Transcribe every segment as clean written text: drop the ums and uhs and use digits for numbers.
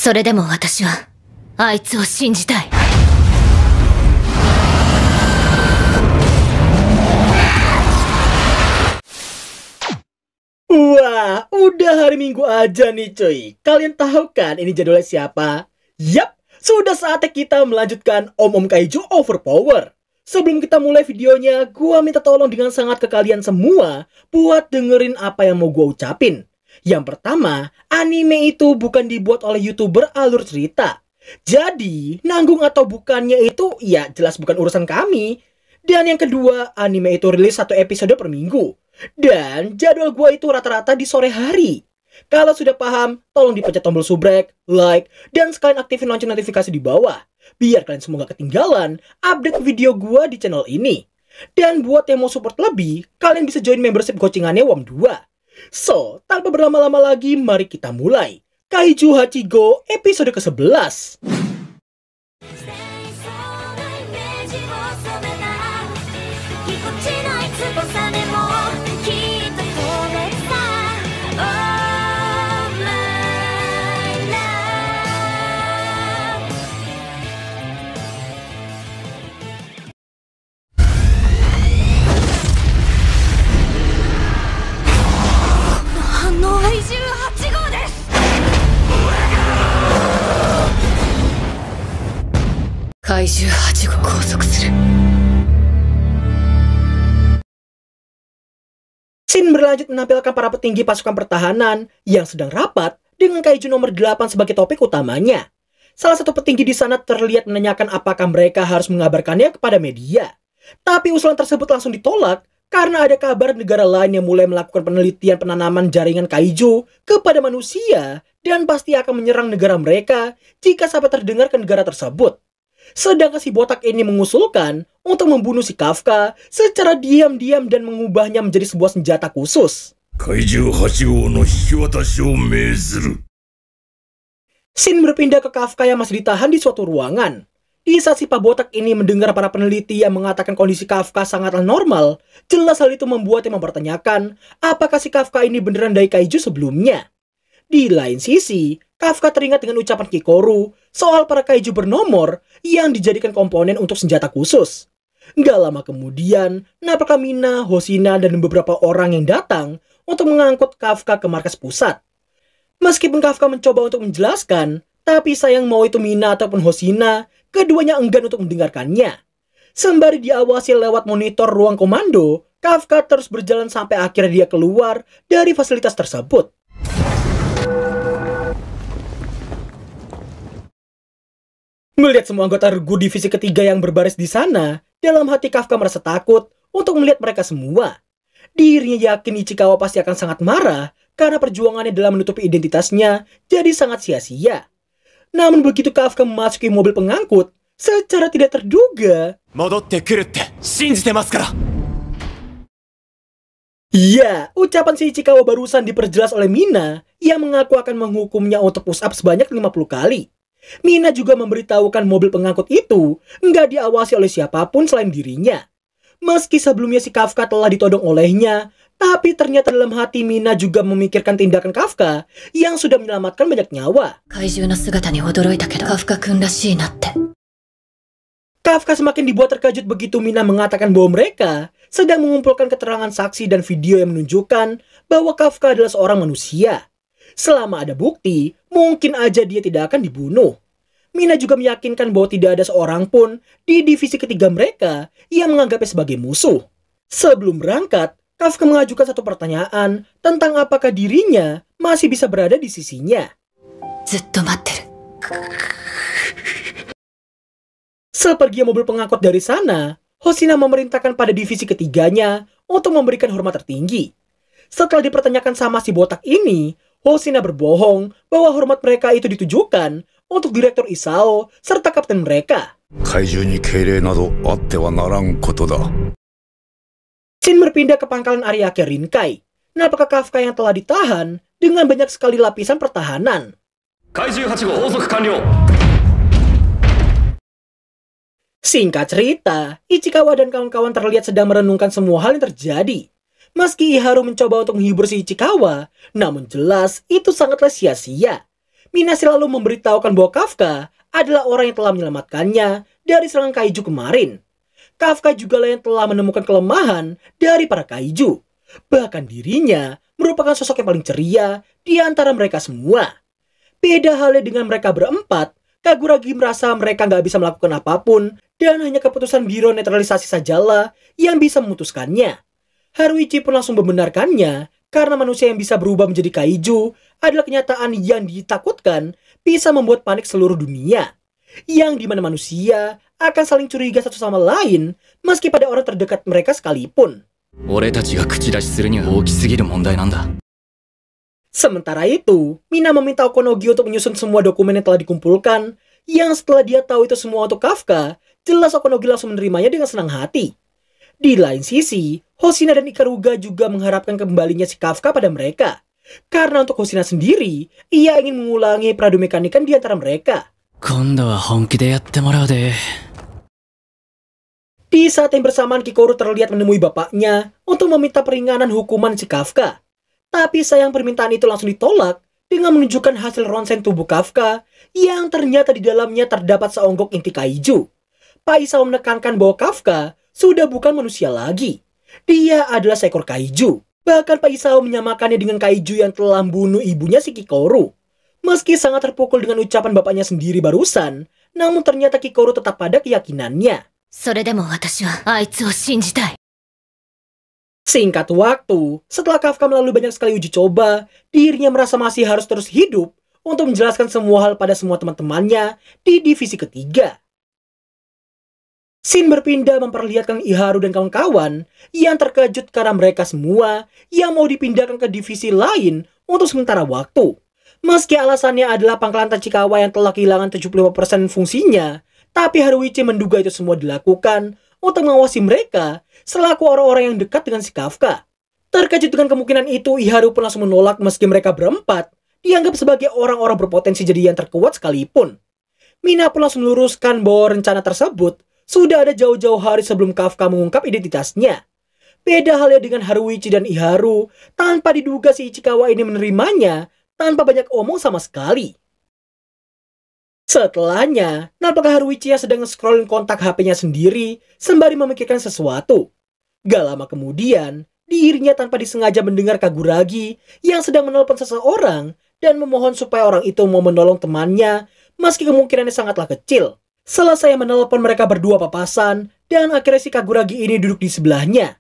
それでも私はあいつを信じたい。Wah, udah hari Minggu aja nih cuy. Kalian tahu kan ini jadwalnya siapa? Yap, sudah saatnya kita melanjutkan Om Kaiju Overpower. Sebelum kita mulai videonya, gua minta tolong dengan sangat ke kalian semua buat dengerin apa yang mau gua ucapin. Yang pertama, anime itu bukan dibuat oleh YouTuber alur cerita. Jadi, nanggung atau bukannya itu ya jelas bukan urusan kami. Dan yang kedua, anime itu rilis 1 episode per minggu. Dan jadwal gua itu rata-rata di sore hari. Kalau sudah paham, tolong dipencet tombol subrek, like, dan sekalian aktifin lonceng notifikasi di bawah. Biar kalian semua gak ketinggalan update video gua di channel ini. Dan buat yang mau support lebih, kalian bisa join membership gocingannya WOM 2. So, tanpa berlama-lama lagi, mari kita mulai. Kaiju Hachigo episode ke-11. Kaiju Hachigo拘束する. Scene berlanjut menampilkan para petinggi pasukan pertahanan yang sedang rapat dengan Kaiju nomor 8 sebagai topik utamanya. Salah satu petinggi di sana terlihat menanyakan apakah mereka harus mengabarkannya kepada media. Tapi usulan tersebut langsung ditolak karena ada kabar negara lain yang mulai melakukan penelitian penanaman jaringan Kaiju kepada manusia dan pasti akan menyerang negara mereka jika sampai terdengar ke negara tersebut. Sedangkan si botak ini mengusulkan untuk membunuh si Kafka secara diam-diam dan mengubahnya menjadi sebuah senjata khusus. Kaiju Hachigo no hikiwatashi o meizuru. Scene berpindah ke Kafka yang masih ditahan di suatu ruangan. Di saat si Pak Botak ini mendengar para peneliti yang mengatakan kondisi Kafka sangatlah normal, jelas hal itu membuatnya mempertanyakan apakah si Kafka ini beneran dari Kaiju sebelumnya. Di lain sisi, Kafka teringat dengan ucapan Kikoru soal para Kaiju bernomor yang dijadikan komponen untuk senjata khusus. Gak lama kemudian, Napaka Mina, Hoshina, dan beberapa orang yang datang untuk mengangkut Kafka ke markas pusat. Meskipun Kafka mencoba untuk menjelaskan, tapi sayang mau itu Mina ataupun Hoshina, keduanya enggan untuk mendengarkannya. Sembari diawasi lewat monitor ruang komando, Kafka terus berjalan sampai akhirnya dia keluar dari fasilitas tersebut. Melihat semua anggota regu divisi ketiga yang berbaris di sana, dalam hati Kafka merasa takut untuk melihat mereka semua. Dirinya yakin Ichikawa pasti akan sangat marah karena perjuangannya dalam menutupi identitasnya jadi sangat sia-sia. Namun begitu Kafka memasuki mobil pengangkut, secara tidak terduga, ya, ucapan si Ichikawa barusan diperjelas oleh Mina yang mengaku akan menghukumnya untuk push up sebanyak 50 kali. Mina juga memberitahukan mobil pengangkut itu nggak diawasi oleh siapapun selain dirinya. Meski sebelumnya si Kafka telah ditodong olehnya, tapi ternyata dalam hati Mina juga memikirkan tindakan Kafka yang sudah menyelamatkan banyak nyawa. Kafka semakin dibuat terkejut begitu Mina mengatakan bahwa mereka sedang mengumpulkan keterangan saksi dan video yang menunjukkan bahwa Kafka adalah seorang manusia. Selama ada bukti, mungkin aja dia tidak akan dibunuh. Mina juga meyakinkan bahwa tidak ada seorang pun di divisi ketiga mereka yang menganggapnya sebagai musuh. Sebelum berangkat, Kafka mengajukan satu pertanyaan tentang apakah dirinya masih bisa berada di sisinya. Sepergi mobil pengangkut dari sana, Hoshina memerintahkan pada divisi ketiganya untuk memberikan hormat tertinggi. Setelah dipertanyakan sama si botak ini, Hoshina berbohong bahwa hormat mereka itu ditujukan untuk Direktur Isao serta kapten mereka. Scene berpindah ke pangkalan Ariake Rinkai. Napaka Kafka yang telah ditahan dengan banyak sekali lapisan pertahanan. Kaiju Hachigo Ozoku Kanryo. Singkat cerita, Ichikawa dan kawan-kawan terlihat sedang merenungkan semua hal yang terjadi. Meski Iharu mencoba untuk menghibur si Ichikawa, namun jelas itu sangatlah sia-sia. Mina selalu memberitahukan bahwa Kafka adalah orang yang telah menyelamatkannya dari serangan kaiju kemarin. Kafka juga lah yang telah menemukan kelemahan dari para kaiju. Bahkan dirinya merupakan sosok yang paling ceria di antara mereka semua. Beda halnya dengan mereka berempat, Kaguragi merasa mereka nggak bisa melakukan apapun dan hanya keputusan biro netralisasi sajalah yang bisa memutuskannya. Haruichi pun langsung membenarkannya karena manusia yang bisa berubah menjadi kaiju adalah kenyataan yang ditakutkan bisa membuat panik seluruh dunia. Yang dimana manusia akan saling curiga satu sama lain meski pada orang terdekat mereka sekalipun. Sementara itu, Mina meminta Okonogi untuk menyusun semua dokumen yang telah dikumpulkan, yang setelah dia tahu itu semua untuk Kafka, jelas Okonogi langsung menerimanya dengan senang hati. Di lain sisi, Hoshina dan Ikaruga juga mengharapkan kembalinya si Kafka pada mereka. Karena untuk Hoshina sendiri, ia ingin mengulangi peradu mekanikan di antara mereka. Di saat yang bersamaan, Kikoru terlihat menemui bapaknya untuk meminta peringanan hukuman si Kafka. Tapi sayang permintaan itu langsung ditolak dengan menunjukkan hasil ronsen tubuh Kafka yang ternyata di dalamnya terdapat seonggok inti kaiju. Pak Isao menekankan bahwa Kafka sudah bukan manusia lagi. Dia adalah seekor kaiju. Bahkan Pak Isao menyamakannya dengan kaiju yang telah membunuh ibunya si Kikoru. Meski sangat terpukul dengan ucapan bapaknya sendiri barusan, namun ternyata Kikoru tetap pada keyakinannya. Singkat waktu, setelah Kafka melalui banyak sekali uji coba, dirinya merasa masih harus terus hidup untuk menjelaskan semua hal pada semua teman-temannya di divisi ketiga. Scene berpindah memperlihatkan Iharu dan kawan-kawan yang terkejut karena mereka semua yang mau dipindahkan ke divisi lain untuk sementara waktu. Meski alasannya adalah pangkalan Tachikawa yang telah kehilangan 75% fungsinya, tapi Haruichi menduga itu semua dilakukan untuk mengawasi mereka selaku orang-orang yang dekat dengan si Kafka. Terkejut dengan kemungkinan itu, Iharu pun langsung menolak meski mereka berempat dianggap sebagai orang-orang berpotensi jadi yang terkuat sekalipun. Mina pun langsung meluruskan bahwa rencana tersebut sudah ada jauh-jauh hari sebelum Kafka mengungkap identitasnya. Beda halnya dengan Haruichi dan Iharu, tanpa diduga si Ichikawa ini menerimanya tanpa banyak omong sama sekali. Setelahnya, nampaknya Haruichi yang sedang nge-scrollin kontak HP-nya sendiri sembari memikirkan sesuatu. Gak lama kemudian, dirinya tanpa disengaja mendengar Kaguragi yang sedang menelpon seseorang dan memohon supaya orang itu mau menolong temannya meski kemungkinannya sangatlah kecil. Selesai menelpon, mereka berdua papasan dan akhirnya si Kaguragi ini duduk di sebelahnya.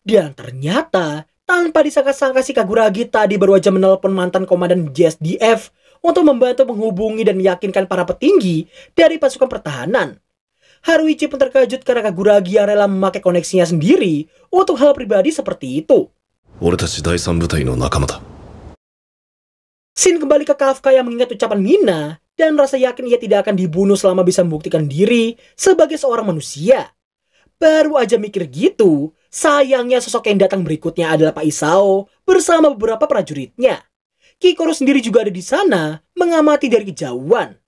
Dan ternyata, tanpa disangka-sangka si Kaguragi tadi baru aja menelpon mantan komandan JSDF untuk membantu menghubungi dan meyakinkan para petinggi dari pasukan pertahanan. Haruichi pun terkejut karena Kaguragi yang rela memakai koneksinya sendiri untuk hal pribadi seperti itu. Shin kembali ke Kafka yang mengingat ucapan Mina dan merasa yakin ia tidak akan dibunuh selama bisa membuktikan diri sebagai seorang manusia. Baru aja mikir gitu, sayangnya sosok yang datang berikutnya adalah Pak Isao bersama beberapa prajuritnya. Kikoru sendiri juga ada di sana, mengamati dari kejauhan.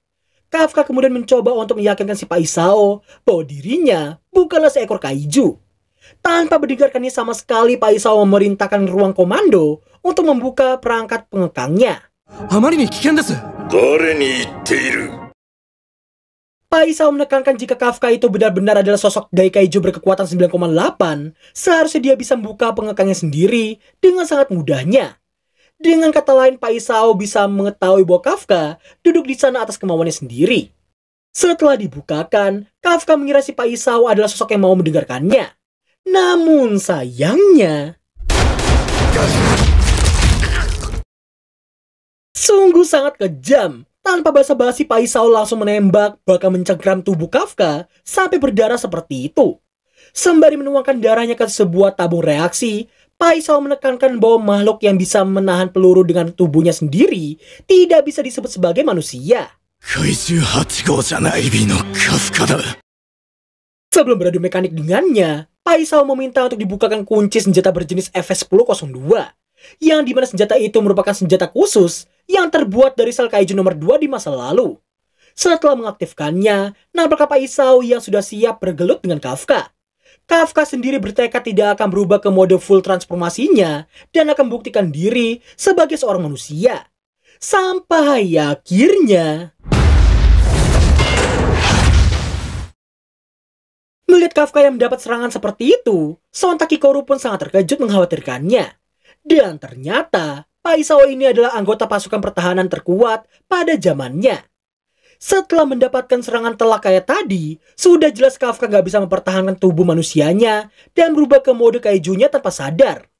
Kafka kemudian mencoba untuk meyakinkan si Pak Isao bahwa dirinya bukanlah seekor kaiju. Tanpa mendengarkannya sama sekali, Pak Isao memerintahkan ruang komando untuk membuka perangkat pengekangnya. Pak Isao menekankan jika Kafka itu benar-benar adalah sosok Daikaiju berkekuatan 9,8, seharusnya dia bisa membuka pengekangnya sendiri dengan sangat mudahnya. Dengan kata lain, Pak Isao bisa mengetahui bahwa Kafka duduk di sana atas kemauannya sendiri. Setelah dibukakan, Kafka mengira si Pak Isao adalah sosok yang mau mendengarkannya. Namun sayangnya, sungguh sangat kejam. Tanpa basa-basi, Pak Isao langsung menembak, bahkan mencengkram tubuh Kafka sampai berdarah seperti itu. Sembari menuangkan darahnya ke sebuah tabung reaksi, Pak Isao menekankan bahwa makhluk yang bisa menahan peluru dengan tubuhnya sendiri tidak bisa disebut sebagai manusia. Sebelum beradu mekanik dengannya, Pak Isao meminta untuk dibukakan kunci senjata berjenis FS1002, yang dimana senjata itu merupakan senjata khusus yang terbuat dari sel kaiju nomor 2 di masa lalu. Setelah mengaktifkannya, nampaknya Pak Isao yang sudah siap bergelut dengan Kafka. Kafka sendiri bertekad tidak akan berubah ke mode full transformasinya dan akan membuktikan diri sebagai seorang manusia. Sampai akhirnya melihat Kafka yang mendapat serangan seperti itu, sontak Kikoru pun sangat terkejut mengkhawatirkannya. Dan ternyata Paisao ini adalah anggota pasukan pertahanan terkuat pada zamannya. Setelah mendapatkan serangan telak kayak tadi, sudah jelas Kafka gak bisa mempertahankan tubuh manusianya dan berubah ke mode kaijunya tanpa sadar.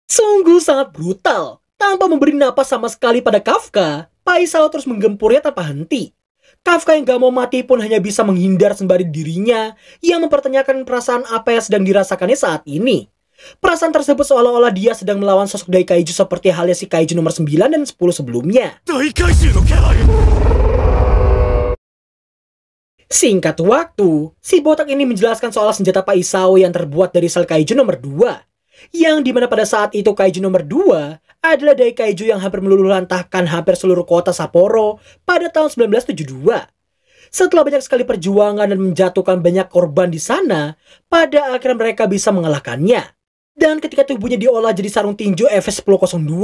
Sungguh sangat brutal. Tanpa memberi napas sama sekali pada Kafka, Paisao terus menggempurnya tanpa henti. Kafka yang gak mau mati pun hanya bisa menghindar sembari dirinya yang mempertanyakan perasaan apa yang sedang dirasakannya saat ini. Perasaan tersebut seolah-olah dia sedang melawan sosok Daikaiju seperti halnya si Kaiju nomor 9 dan 10 sebelumnya. Singkat waktu, si botak ini menjelaskan soal senjata Paisao yang terbuat dari sel Kaiju nomor 2. Yang dimana pada saat itu Kaiju nomor 2 adalah Daikaiju yang hampir meluluhlantahkan hampir seluruh kota Sapporo pada tahun 1972. Setelah banyak sekali perjuangan dan menjatuhkan banyak korban di sana, pada akhirnya mereka bisa mengalahkannya. Dan ketika tubuhnya diolah jadi sarung tinju FS1002,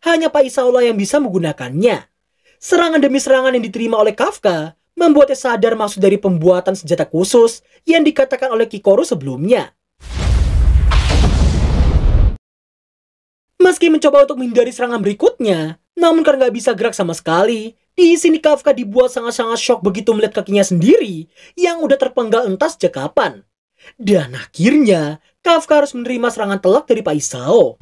hanya Paisao lah yang bisa menggunakannya. Serangan demi serangan yang diterima oleh Kafka membuatnya sadar maksud dari pembuatan senjata khusus yang dikatakan oleh Kikoru sebelumnya. Meski mencoba untuk menghindari serangan berikutnya, namun karena nggak bisa gerak sama sekali, di sini Kafka dibuat sangat-sangat shock begitu melihat kakinya sendiri yang udah terpenggal entah sejak kapan. Dan akhirnya, Kafka harus menerima serangan telak dari Paisao.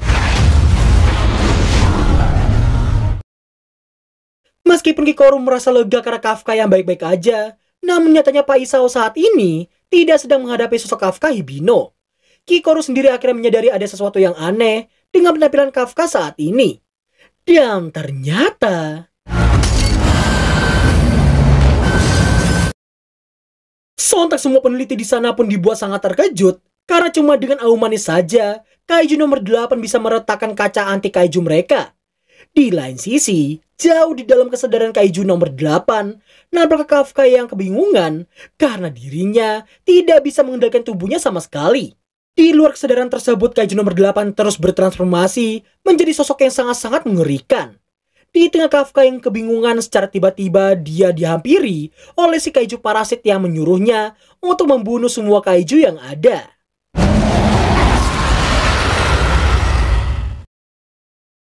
Meskipun Kikoru merasa lega karena Kafka yang baik-baik aja, namun nyatanya Paisao saat ini tidak sedang menghadapi sosok Kafka Hibino. Kikoru sendiri akhirnya menyadari ada sesuatu yang aneh dengan penampilan Kafka saat ini. Dan ternyata sontak semua peneliti di sana pun dibuat sangat terkejut karena cuma dengan aumannya saja Kaiju nomor 8 bisa meretakkan kaca anti Kaiju mereka. Di lain sisi, jauh di dalam kesadaran Kaiju nomor 8, nampak Kafka yang kebingungan karena dirinya tidak bisa mengendalikan tubuhnya sama sekali. Di luar kesadaran tersebut, Kaiju nomor 8 terus bertransformasi menjadi sosok yang sangat-sangat mengerikan. Di tengah Kafka yang kebingungan, secara tiba-tiba dia dihampiri oleh si Kaiju parasit yang menyuruhnya untuk membunuh semua Kaiju yang ada.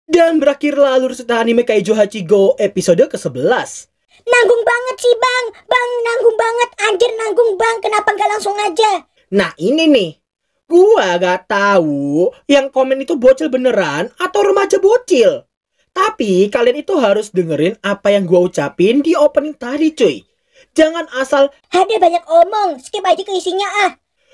Dan berakhirlah alur cerita anime Kaiju Hachigo episode ke-11. Nanggung banget sih bang, nanggung banget, anjir nanggung bang, kenapa nggak langsung aja? Nah ini nih, gua gak tahu yang komen itu bocil beneran atau remaja bocil. Tapi kalian itu harus dengerin apa yang gua ucapin di opening tadi cuy. Jangan asal ada banyak omong, skip aja ke isinya ah.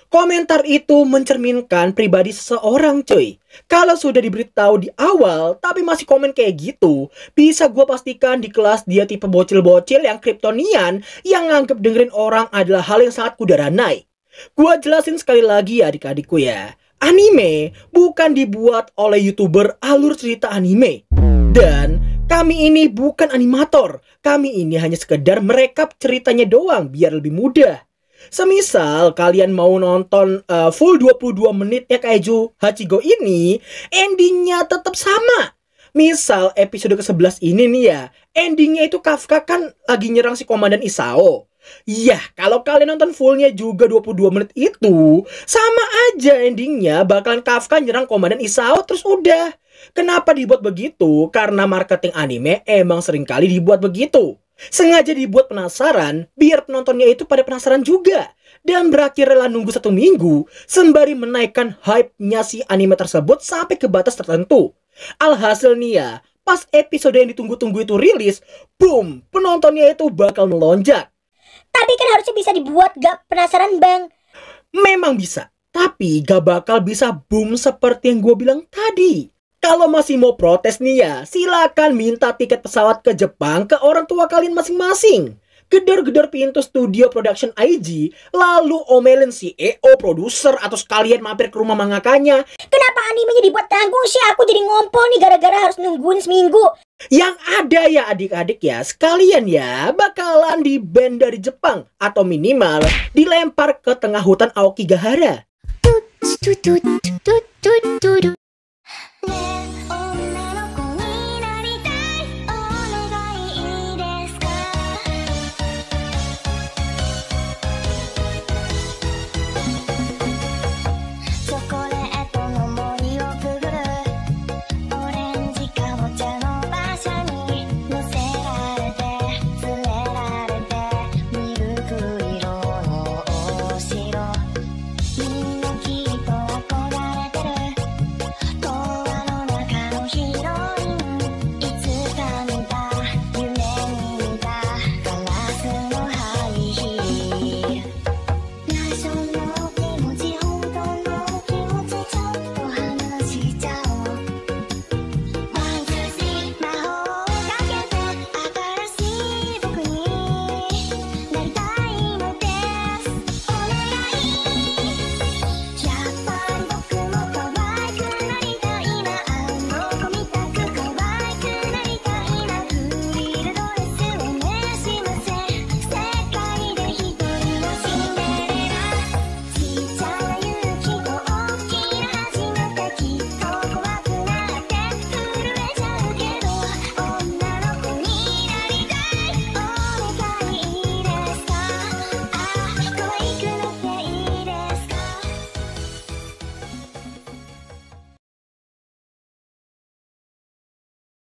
Komentar itu mencerminkan pribadi seseorang cuy. Kalau sudah diberitahu di awal tapi masih komen kayak gitu, bisa gue pastikan di kelas dia tipe bocil-bocil yang kryptonian yang nganggep dengerin orang adalah hal yang sangat kudaranai. Gue jelasin sekali lagi ya adik-adikku ya. Anime bukan dibuat oleh YouTuber alur cerita anime. Dan kami ini bukan animator. Kami ini hanya sekedar merekap ceritanya doang biar lebih mudah. Semisal kalian mau nonton full 22 menit ya Kaiju Hachigo ini, endingnya tetap sama. Misal episode ke-11 ini nih ya, endingnya itu Kafka kan lagi nyerang si Komandan Isao. Ya, kalau kalian nonton fullnya juga 22 menit itu, sama aja endingnya bakalan Kafka nyerang Komandan Isao terus udah. Kenapa dibuat begitu? Karena marketing anime emang seringkali dibuat begitu. Sengaja dibuat penasaran, biar penontonnya itu pada penasaran juga. Dan berakhir rela nunggu 1 minggu, sembari menaikkan hype-nya si anime tersebut sampai ke batas tertentu. Alhasil nih ya, pas episode yang ditunggu-tunggu itu rilis, boom, penontonnya itu bakal melonjak. Tapi kan harusnya bisa dibuat gak penasaran bang. Memang bisa, tapi gak bakal bisa boom seperti yang gue bilang tadi. Kalau masih mau protes nih ya, silakan minta tiket pesawat ke Jepang ke orang tua kalian masing-masing. Gedor-gedor pintu studio production IG, lalu omelin CEO, produser, atau sekalian mampir ke rumah mangakanya. Kenapa animenya dibuat tanggung sih? Aku jadi ngompol nih gara-gara harus nungguin seminggu. Yang ada ya adik-adik ya, sekalian ya bakalan di-ban dari Jepang. Atau minimal dilempar ke tengah hutan Aokigahara. tut tut tut tut tut.